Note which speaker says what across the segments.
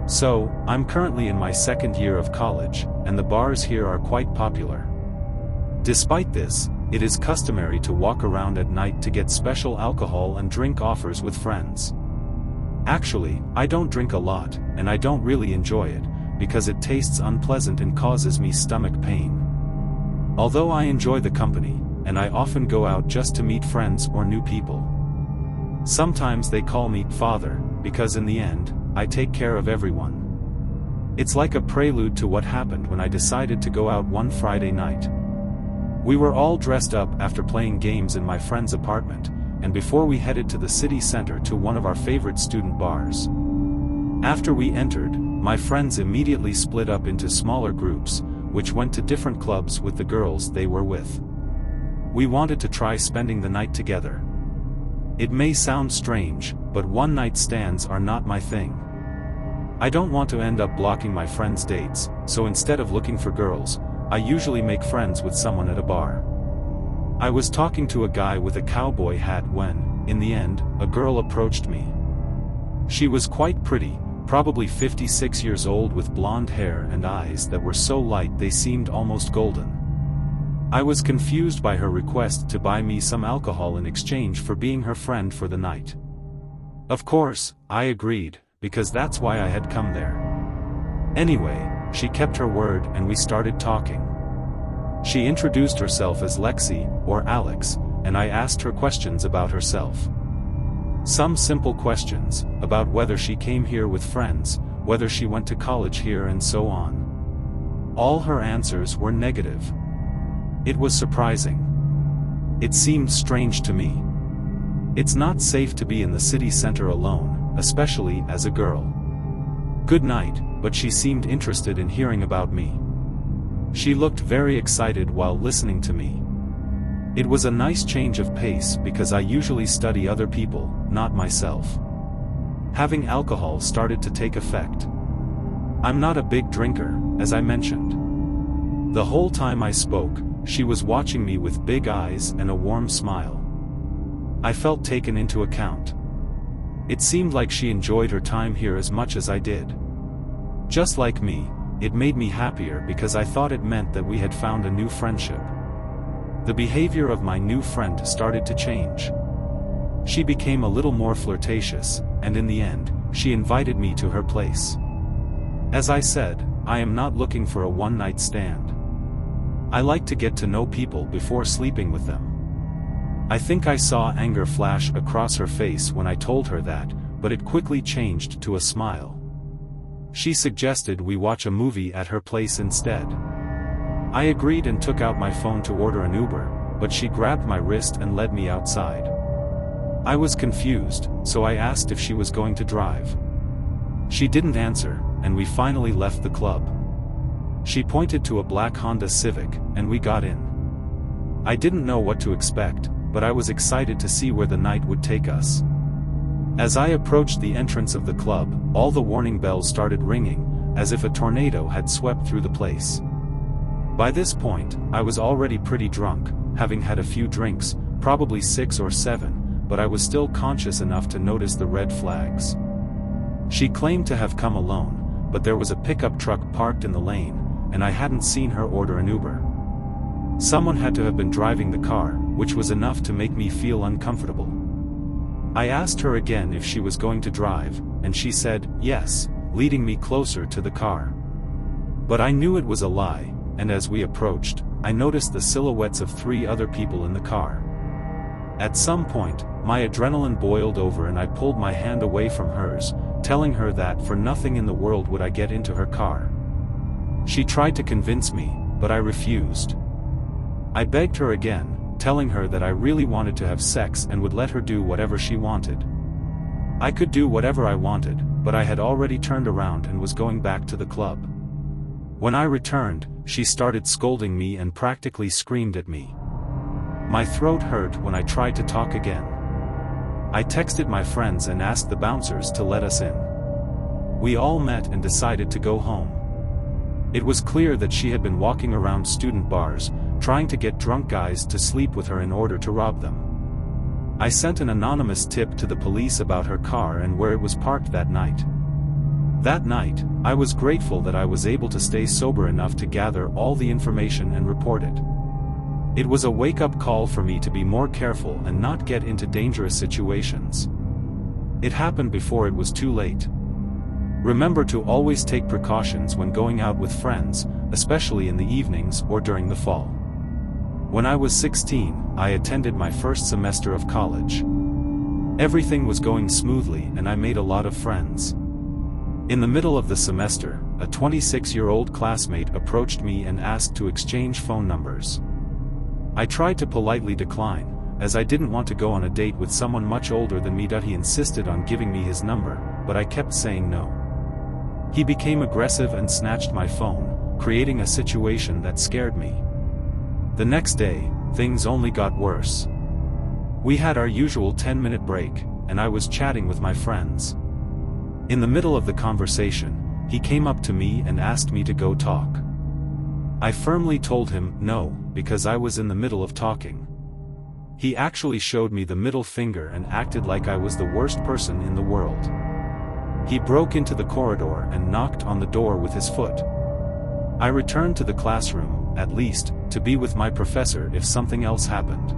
Speaker 1: So, I'm currently in my second year of college, and the bars here are quite popular. Despite this, it is customary to walk around at night to get special alcohol and drink offers with friends. Actually, I don't drink a lot, and I don't really enjoy it, because it tastes unpleasant and causes me stomach pain. Although I enjoy the company, and I often go out just to meet friends or new people. Sometimes they call me father, because in the end, I take care of everyone. It's like a prelude to what happened when I decided to go out one Friday night. We were all dressed up after playing games in my friend's apartment, and before we headed to the city center to one of our favorite student bars. After we entered, my friends immediately split up into smaller groups, which went to different clubs with the girls they were with. We wanted to try spending the night together. It may sound strange, but one-night stands are not my thing. I don't want to end up blocking my friends' dates, so instead of looking for girls, I usually make friends with someone at a bar. I was talking to a guy with a cowboy hat when, in the end, a girl approached me. She was quite pretty, probably 56 years old with blonde hair and eyes that were so light they seemed almost golden. I was confused by her request to buy me some alcohol in exchange for being her friend for the night. Of course, I agreed, because that's why I had come there. Anyway, she kept her word and we started talking. She introduced herself as Lexi, or Alex, and I asked her questions about herself. Some simple questions, about whether she came here with friends, whether she went to college here and so on. All her answers were negative. It was surprising. It seemed strange to me. It's not safe to be in the city center alone, especially as a girl. Good night, but she seemed interested in hearing about me. She looked very excited while listening to me. It was a nice change of pace because I usually study other people, not myself. Having alcohol started to take effect. I'm not a big drinker, as I mentioned. The whole time I spoke, she was watching me with big eyes and a warm smile. I felt taken into account. It seemed like she enjoyed her time here as much as I did. Just like me, it made me happier because I thought it meant that we had found a new friendship. The behavior of my new friend started to change. She became a little more flirtatious, and in the end, she invited me to her place. As I said, I am not looking for a one-night stand. I like to get to know people before sleeping with them. I think I saw anger flash across her face when I told her that, but it quickly changed to a smile. She suggested we watch a movie at her place instead. I agreed and took out my phone to order an Uber, but she grabbed my wrist and led me outside. I was confused, so I asked if she was going to drive. She didn't answer, and we finally left the club. She pointed to a black Honda Civic, and we got in. I didn't know what to expect, but I was excited to see where the night would take us. As I approached the entrance of the club, all the warning bells started ringing, as if a tornado had swept through the place. By this point, I was already pretty drunk, having had a few drinks, probably 6 or 7, but I was still conscious enough to notice the red flags. She claimed to have come alone, but there was a pickup truck parked in the lane, and I hadn't seen her order an Uber. Someone had to have been driving the car, which was enough to make me feel uncomfortable. I asked her again if she was going to drive, and she said, yes, leading me closer to the car. But I knew it was a lie, and as we approached, I noticed the silhouettes of 3 other people in the car. At some point, my adrenaline boiled over and I pulled my hand away from hers, telling her that for nothing in the world would I get into her car. She tried to convince me, but I refused. I begged her again, telling her that I really wanted to have sex and would let her do whatever she wanted. I could do whatever I wanted, but I had already turned around and was going back to the club. When I returned, she started scolding me and practically screamed at me. My throat hurt when I tried to talk again. I texted my friends and asked the bouncers to let us in. We all met and decided to go home. It was clear that she had been walking around student bars, trying to get drunk guys to sleep with her in order to rob them. I sent an anonymous tip to the police about her car and where it was parked that night. That night, I was grateful that I was able to stay sober enough to gather all the information and report it. It was a wake-up call for me to be more careful and not get into dangerous situations. It happened before it was too late. Remember to always take precautions when going out with friends, especially in the evenings or during the fall. When I was 16, I attended my first semester of college. Everything was going smoothly and I made a lot of friends. In the middle of the semester, a 26-year-old classmate approached me and asked to exchange phone numbers. I tried to politely decline, as I didn't want to go on a date with someone much older than me. He insisted on giving me his number, but I kept saying no. He became aggressive and snatched my phone, creating a situation that scared me. The next day, things only got worse. We had our usual 10-minute break, and I was chatting with my friends. In the middle of the conversation, he came up to me and asked me to go talk. I firmly told him no, because I was in the middle of talking. He actually showed me the middle finger and acted like I was the worst person in the world. He broke into the corridor and knocked on the door with his foot. I returned to the classroom, at least, to be with my professor if something else happened.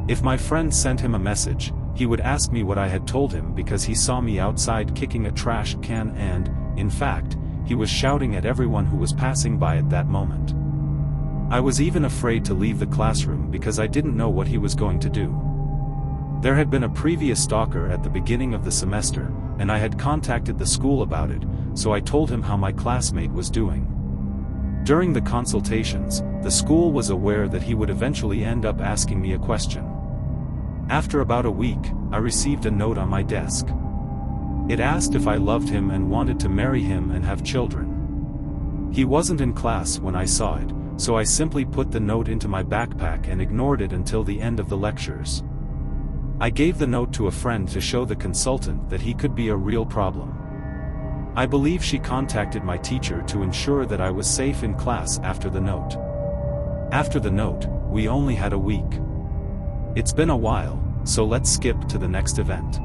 Speaker 1: If my friend sent him a message, he would ask me what I had told him because he saw me outside kicking a trash can and, in fact, he was shouting at everyone who was passing by at that moment. I was even afraid to leave the classroom because I didn't know what he was going to do. There had been a previous stalker at the beginning of the semester, and I had contacted the school about it, so I told him how my classmate was doing. During the consultations, the school was aware that he would eventually end up asking me a question. After about a week, I received a note on my desk. It asked if I loved him and wanted to marry him and have children. He wasn't in class when I saw it, so I simply put the note into my backpack and ignored it until the end of the lectures. I gave the note to a friend to show the consultant that he could be a real problem. I believe she contacted my teacher to ensure that I was safe in class after the note. After the note, we only had a week. It's been a while, so let's skip to the next event.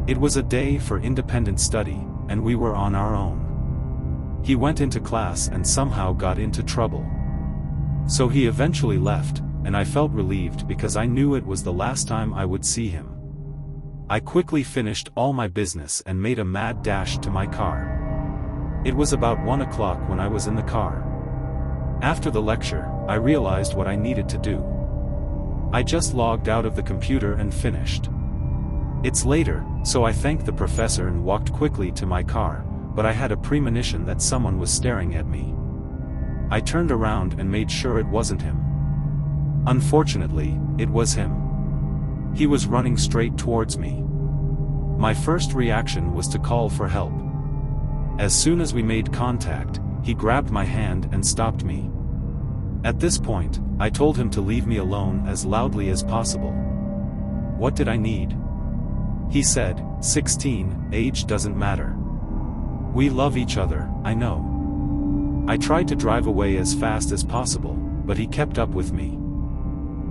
Speaker 1: It was a day for independent study, and we were on our own. He went into class and somehow got into trouble. So he eventually left, and I felt relieved because I knew it was the last time I would see him. I quickly finished all my business and made a mad dash to my car. It was about 1 o'clock when I was in the car. After the lecture, I realized what I needed to do. I just logged out of the computer and finished. It's later, so I thanked the professor and walked quickly to my car, but I had a premonition that someone was staring at me. I turned around and made sure it wasn't him. Unfortunately, it was him. He was running straight towards me. My first reaction was to call for help. As soon as we made contact, he grabbed my hand and stopped me. At this point, I told him to leave me alone as loudly as possible. What did I need? He said, 16, age doesn't matter. We love each other, I know. I tried to drive away as fast as possible, but he kept up with me.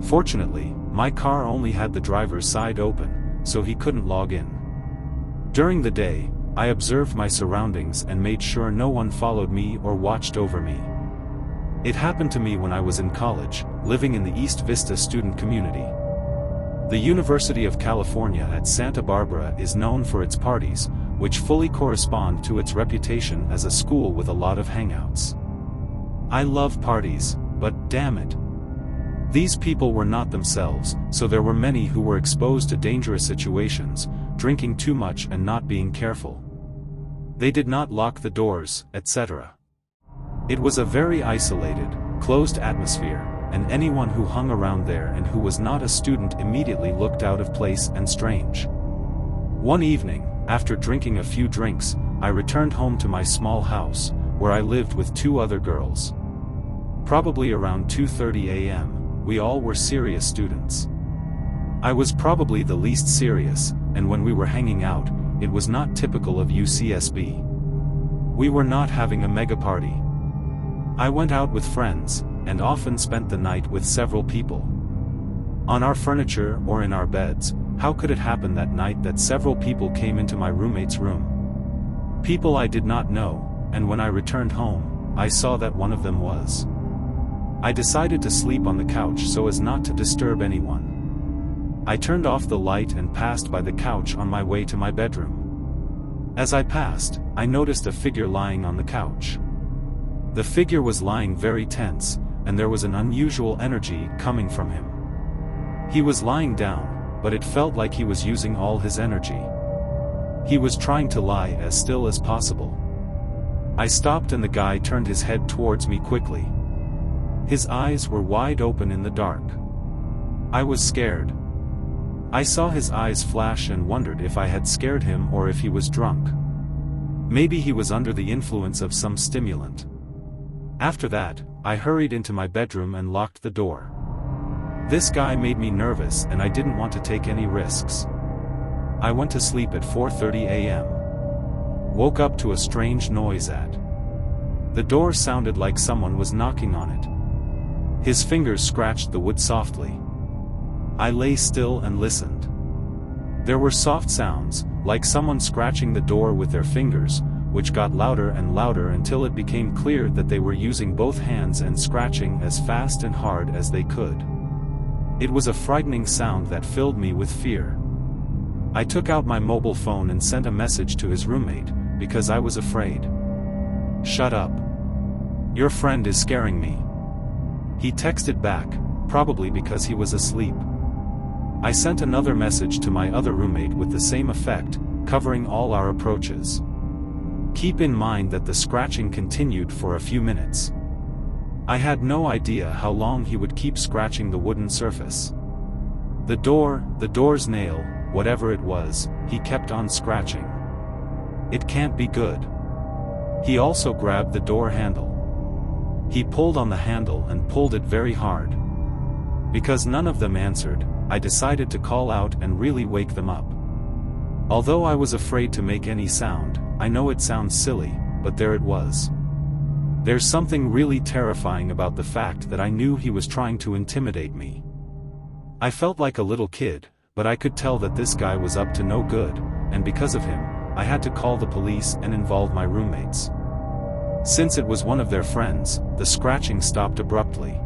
Speaker 1: Fortunately, my car only had the driver's side open, so he couldn't log in. During the day, I observed my surroundings and made sure no one followed me or watched over me. It happened to me when I was in college, living in the East Vista student community. The University of California at Santa Barbara is known for its parties, which fully correspond to its reputation as a school with a lot of hangouts. I love parties, but damn it. These people were not themselves, so there were many who were exposed to dangerous situations, drinking too much and not being careful. They did not lock the doors, etc. It was a very isolated, closed atmosphere, and anyone who hung around there and who was not a student immediately looked out of place and strange. One evening, after drinking a few drinks, I returned home to my small house, where I lived with 2 other girls. Probably around 2:30 a.m., we all were serious students. I was probably the least serious, and when we were hanging out, it was not typical of UCSB. We were not having a mega party. I went out with friends, and often spent the night with several people. On our furniture or in our beds. How could it happen that night that several people came into my roommate's room? People I did not know, and when I returned home, I saw that one of them was. I decided to sleep on the couch so as not to disturb anyone. I turned off the light and passed by the couch on my way to my bedroom. As I passed, I noticed a figure lying on the couch. The figure was lying very tense, and there was an unusual energy coming from him. He was lying down, but it felt like he was using all his energy. He was trying to lie as still as possible. I stopped and the guy turned his head towards me quickly. His eyes were wide open in the dark. I was scared. I saw his eyes flash and wondered if I had scared him or if he was drunk. Maybe he was under the influence of some stimulant. After that, I hurried into my bedroom and locked the door. This guy made me nervous and I didn't want to take any risks. I went to sleep at 4:30 a.m. Woke up to a strange noise at the door. Sounded like someone was knocking on it. His fingers scratched the wood softly. I lay still and listened. There were soft sounds, like someone scratching the door with their fingers, which got louder and louder until it became clear that they were using both hands and scratching as fast and hard as they could. It was a frightening sound that filled me with fear. I took out my mobile phone and sent a message to his roommate, because I was afraid. "Shut up. Your friend is scaring me." He texted back, probably because he was asleep. I sent another message to my other roommate with the same effect, covering all our approaches. Keep in mind that the scratching continued for a few minutes. I had no idea how long he would keep scratching the wooden surface. The door's nail, whatever it was, he kept on scratching. It can't be good. He also grabbed the door handle. He pulled on the handle and pulled it very hard. Because none of them answered, I decided to call out and really wake them up. Although I was afraid to make any sound, I know it sounds silly, but there it was. There's something really terrifying about the fact that I knew he was trying to intimidate me. I felt like a little kid, but I could tell that this guy was up to no good, and because of him, I had to call the police and involve my roommates. Since it was one of their friends, the scratching stopped abruptly.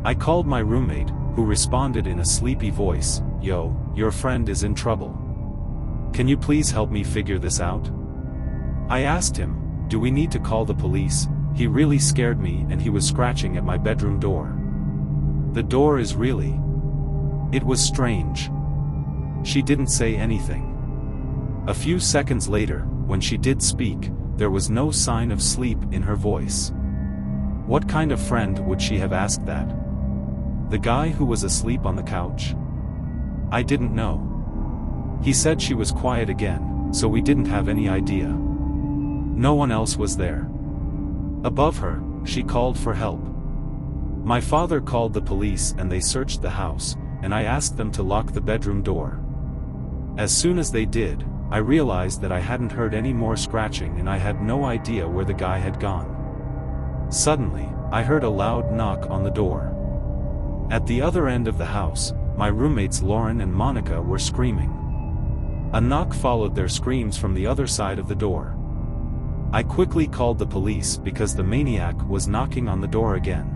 Speaker 1: I called my roommate, who responded in a sleepy voice, "Yo, your friend is in trouble. Can you please help me figure this out?" I asked him, "Do we need to call the police? He really scared me and he was scratching at my bedroom door." "The door is really..." It was strange. She didn't say anything. A few seconds later, when she did speak, there was no sign of sleep in her voice. What kind of friend would she have asked that? The guy who was asleep on the couch? I didn't know. He said she was quiet again, so we didn't have any idea. No one else was there. Above her, she called for help. My father called the police and they searched the house, and I asked them to lock the bedroom door. As soon as they did, I realized that I hadn't heard any more scratching and I had no idea where the guy had gone. Suddenly, I heard a loud knock on the door. At the other end of the house, my roommates Lauren and Monica were screaming. A knock followed their screams from the other side of the door. I quickly called the police because the maniac was knocking on the door again.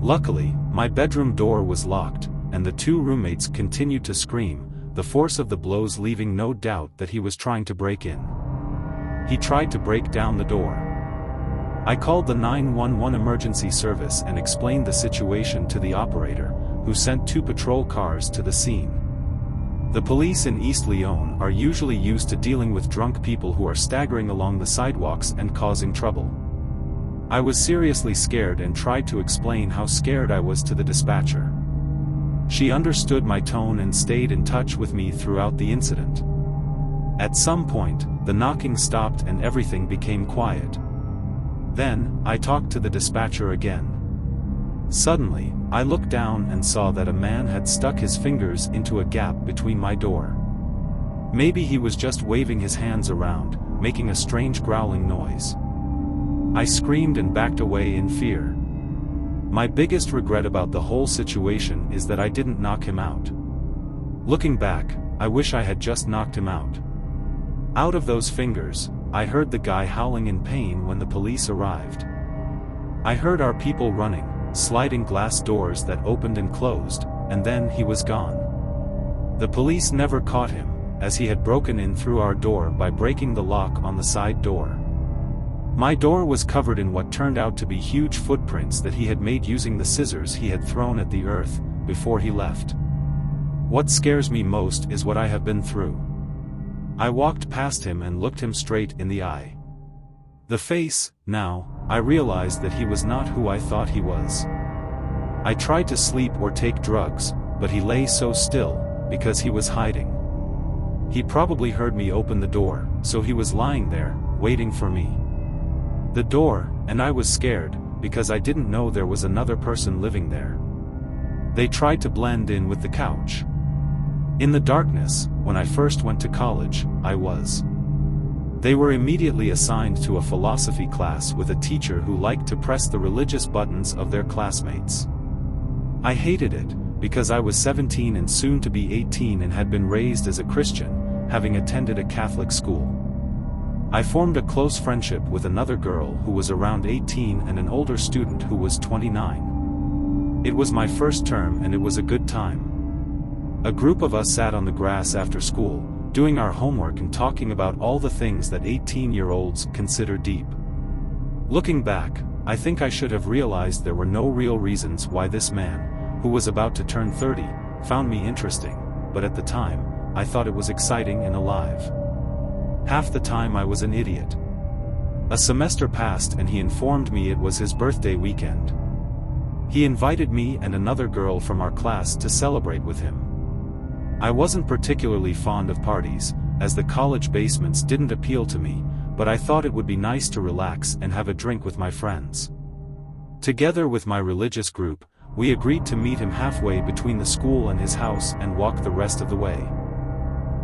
Speaker 1: Luckily, my bedroom door was locked, and the two roommates continued to scream, the force of the blows leaving no doubt that he was trying to break in. He tried to break down the door. I called the 911 emergency service and explained the situation to the operator, who sent 2 patrol cars to the scene. The police in East Lyon are usually used to dealing with drunk people who are staggering along the sidewalks and causing trouble. I was seriously scared and tried to explain how scared I was to the dispatcher. She understood my tone and stayed in touch with me throughout the incident. At some point, the knocking stopped and everything became quiet. Then, I talked to the dispatcher again. Suddenly, I looked down and saw that a man had stuck his fingers into a gap between my door. Maybe he was just waving his hands around, making a strange growling noise. I screamed and backed away in fear. My biggest regret about the whole situation is that I didn't knock him out. Looking back, I wish I had just knocked him out. Out of those fingers, I heard the guy howling in pain when the police arrived. I heard our people running, sliding glass doors that opened and closed, and then he was gone. The police never caught him, as he had broken in through our door by breaking the lock on the side door. My door was covered in what turned out to be huge footprints that he had made using the scissors he had thrown at the earth before he left. What scares me most is what I have been through. I walked past him and looked him straight in the eye. The face, now, I realized that he was not who I thought he was. I tried to sleep or take drugs, but he lay so still, because he was hiding. He probably heard me open the door, so he was lying there, waiting for me. The door, and I was scared, because I didn't know there was another person living there. They tried to blend in with the couch. In the darkness, when I first went to college, I was. They were immediately assigned to a philosophy class with a teacher who liked to press the religious buttons of their classmates. I hated it, because I was 17 and soon to be 18 and had been raised as a Christian, having attended a Catholic school. I formed a close friendship with another girl who was around 18 and an older student who was 29. It was my first term and it was a good time. A group of us sat on the grass after school, doing our homework and talking about all the things that 18-year-olds consider deep. Looking back, I think I should have realized there were no real reasons why this man, who was about to turn 30, found me interesting, but at the time, I thought it was exciting and alive. Half the time I was an idiot. A semester passed and he informed me it was his birthday weekend. He invited me and another girl from our class to celebrate with him. I wasn't particularly fond of parties, as the college basements didn't appeal to me, but I thought it would be nice to relax and have a drink with my friends. Together with my religious group, we agreed to meet him halfway between the school and his house and walk the rest of the way.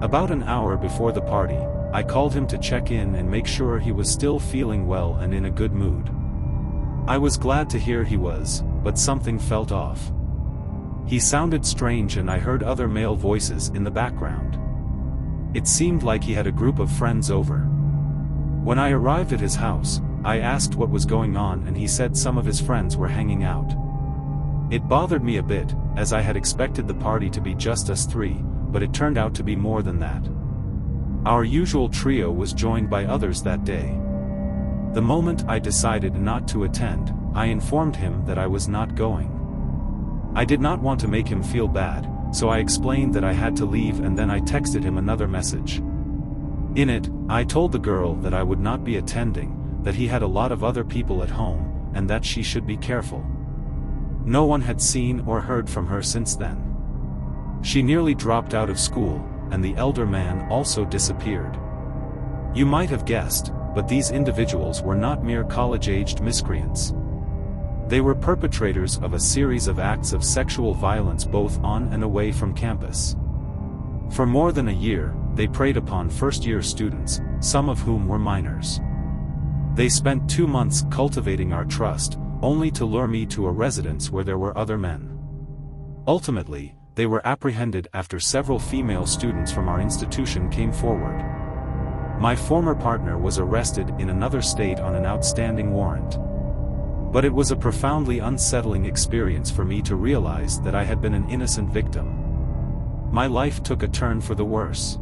Speaker 1: About an hour before the party, I called him to check in and make sure he was still feeling well and in a good mood. I was glad to hear he was, but something felt off. He sounded strange and I heard other male voices in the background. It seemed like he had a group of friends over. When I arrived at his house, I asked what was going on and he said some of his friends were hanging out. It bothered me a bit, as I had expected the party to be just us three, but it turned out to be more than that. Our usual trio was joined by others that day. The moment I decided not to attend, I informed him that I was not going. I did not want to make him feel bad, so I explained that I had to leave and then I texted him another message. In it, I told the girl that I would not be attending, that he had a lot of other people at home, and that she should be careful. No one had seen or heard from her since then. She nearly dropped out of school, and the elder man also disappeared. You might have guessed, but these individuals were not mere college-aged miscreants. They were perpetrators of a series of acts of sexual violence both on and away from campus. For more than a year, they preyed upon first-year students, some of whom were minors. They spent 2 months cultivating our trust, only to lure me to a residence where there were other men. Ultimately, they were apprehended after several female students from our institution came forward. My former partner was arrested in another state on an outstanding warrant. But it was a profoundly unsettling experience for me to realize that I had been an innocent victim. My life took a turn for the worse.